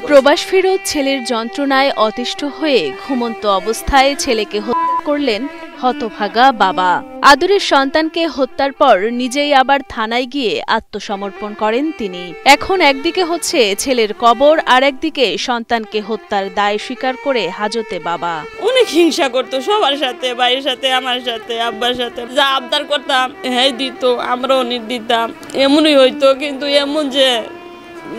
প্রবাস ফেরত ছেলের যন্ত্রণায় অতিষ্ঠ হয়ে ঘুমন্ত অবস্থায় ছেলেকে হত্যা করলেন হতভাগা বাবা। আদরের সন্তানকে হত্যার পর নিজেই আবার থানায় গিয়ে আত্মসমর্পণ করেন তিনি। এখন একদিকে হচ্ছে ছেলের কবর, আর একদিকে সন্তানকে হত্যার দায় স্বীকার করে হাজতে বাবা। অনেক হিংসা করতো সবার সাথে, ভাইয়ের সাথে, আমার সাথে, আব্বার সাথে। যা আবদার করতাম হ্যাঁ দিত, আমরাও দিতাম। এমনই হইতো, কিন্তু এমন যে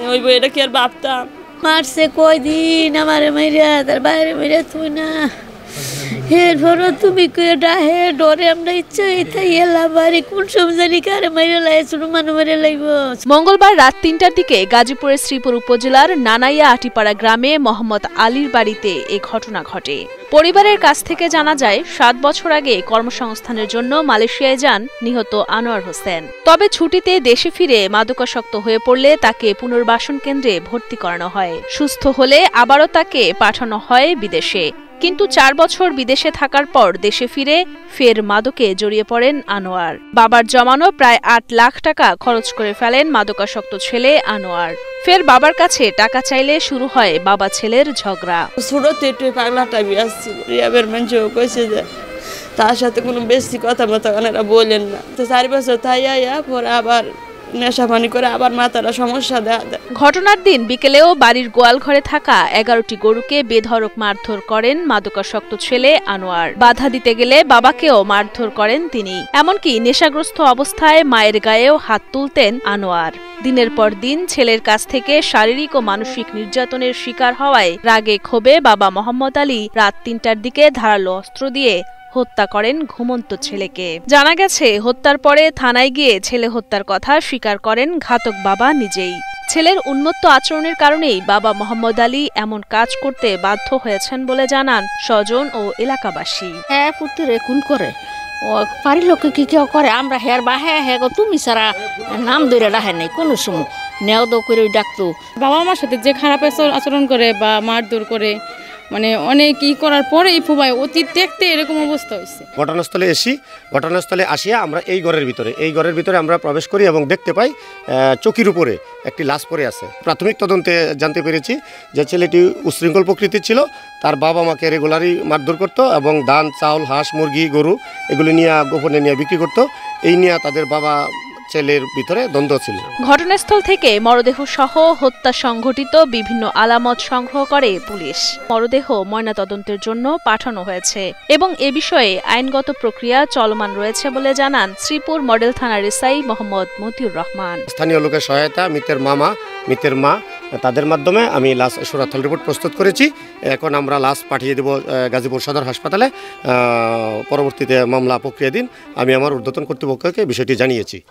হইব এটা কি আর ভাবতাম। মারছে কয়দিন আমারে মাইরা, তার বাইরে মাইরা তুই না এরপরও তুমি ডাহে ডরে আমরা ইচ্ছা এটাই এলাম বাড়ি কোন সমজানি কারে মাইরা লাই শুরু মানু মারে লাইব। মঙ্গলবার রাত ৩টার দিকে গাজীপুরের শ্রীপুর উপজেলার নানাইয়া আটিপাড়া গ্রামে মোহাম্মদ আলীর বাড়িতে এ ঘটনা ঘটে। পরিবারের কাছ থেকে জানা যায় ৭ বছর আগে কর্মসংস্থানের জন্য মালয়েশিয়ায় যান নিহত আনোয়ার হোসেন। তবে ছুটিতে দেশে ফিরে মাদকাসক্ত হয়ে পড়লে তাকে পুনর্বাসন কেন্দ্রে ভর্তি করানো হয়। সুস্থ হলে আবারও তাকে পাঠানো হয় বিদেশে। কিন্তু ৪ বছর বিদেশে থাকার পর দেশে ফিরে ফের মাদকে জড়িয়ে পড়েন আনোয়ার। বাবার জমানো প্রায় ৮ লাখ টাকা খরচ করে ফেলেন মাদকাসক্ত ছেলে আনোয়ার। ফের বাবার কাছে টাকা চাইলে শুরু হয় বাবা ছেলের ঝগড়া। ছোটতে একটু পাগলাটা বিয়াস ছিল, রিয়াবের মানুষও কইছে যে তার সাথে কোনো বেশি কথা মতো ওনারা বলেন না। তো ৪ বছর তাই পরে আবার নেশা পানি করে আবার মাথাটা সমস্যা দেয়। ঘটনার দিন বিকেলেও বাড়ির গোয়াল ঘরে থাকা ১১টি গরুকে বেধড়ক মারধর করেন মাদকাসক্ত ছেলে আনোয়ার। বাধা দিতে গেলে বাবাকেও মারধর করেন তিনি। এমনকি নেশাগ্রস্ত অবস্থায় মায়ের গায়েও হাত তুলতেন আনোয়ার। দিনের পর দিন ছেলের কাছ থেকে শারীরিক ও মানসিক নির্যাতনের শিকার হওয়ায় রাগে ক্ষোভে বাবা মোহাম্মদ আলী রাত ৩টার দিকে ধারালো অস্ত্র দিয়ে হত্যা করেন ঘুমন্ত ছেলেকে। জানা গেছে হত্যার পরে থানায় গিয়ে ছেলে হত্যার কথা স্বীকার করেন ঘাতক বাবা নিজেই। ছেলের উন্মত্ত আচরণের কারণেই বাবা মোহাম্মদ আলী এমন কাজ করতে বাধ্য হয়েছেন বলে জানান স্বজন ও এলাকাবাসী। হ্যাঁ পুত্রে খুন করে ও পারি লোকে কি কেউ করে, আমরা হের বা হ্যাঁ হ্যাঁ তুমি সারা নাম ধরে রাখে নাই কোনো সময় নেও দো করে ডাকতো। বাবা আমার সাথে যে খারাপ আচরণ করে বা মারধর করে, মানে অনেক করার পরে এই ফুবাই অতীত দেখতে এরকম অবস্থা হয়েছে। ঘটনাস্থলে আসিয়া আমরা এই ঘরের ভিতরে আমরা প্রবেশ করি এবং দেখতে পাই চৌকির উপরে একটি লাশ পড়ে আছে। প্রাথমিক তদন্তে জানতে পেরেছি যে ছেলেটি উশৃঙ্খল প্রকৃতির ছিল। তার বাবা মাকে রেগুলারই মারধর করতো এবং ধান, চাউল, হাঁস, মুরগি, গরু এগুলি নিয়ে গোপনে নিয়ে বিক্রি করতো। এই নিয়ে তাদের বাবা ছেলের ভিতরে দ্বন্দ্ব ছিল। ঘটনাস্থল থেকে মরদেহ সহ হত্যা সংঘটিত বিভিন্ন আলামত সংগ্রহ করে পুলিশ। মরদেহ ময়নাতদন্তের জন্য পাঠানো হয়েছে এবং এ বিষয়ে আইনগত প্রক্রিয়া চলমান রয়েছে বলে জানান শ্রীপুর মডেল থানার এসআই মোহাম্মদ মতিউর রহমান। স্থানীয় লোকের সহায়তা, মৃতের মা তাদের মাধ্যমে আমি লাশ সুরাতল রিপোর্ট প্রস্তুত করেছি। এখন আমরা লাশ পাঠিয়ে দেব গাজীপুর সদর হাসপাতালে। পরবর্তীতে মামলা প্রক্রিয়াধীন। আমি আমার ঊর্ধ্বতন কর্তৃপক্ষকে বিষয়টি জানিয়েছি।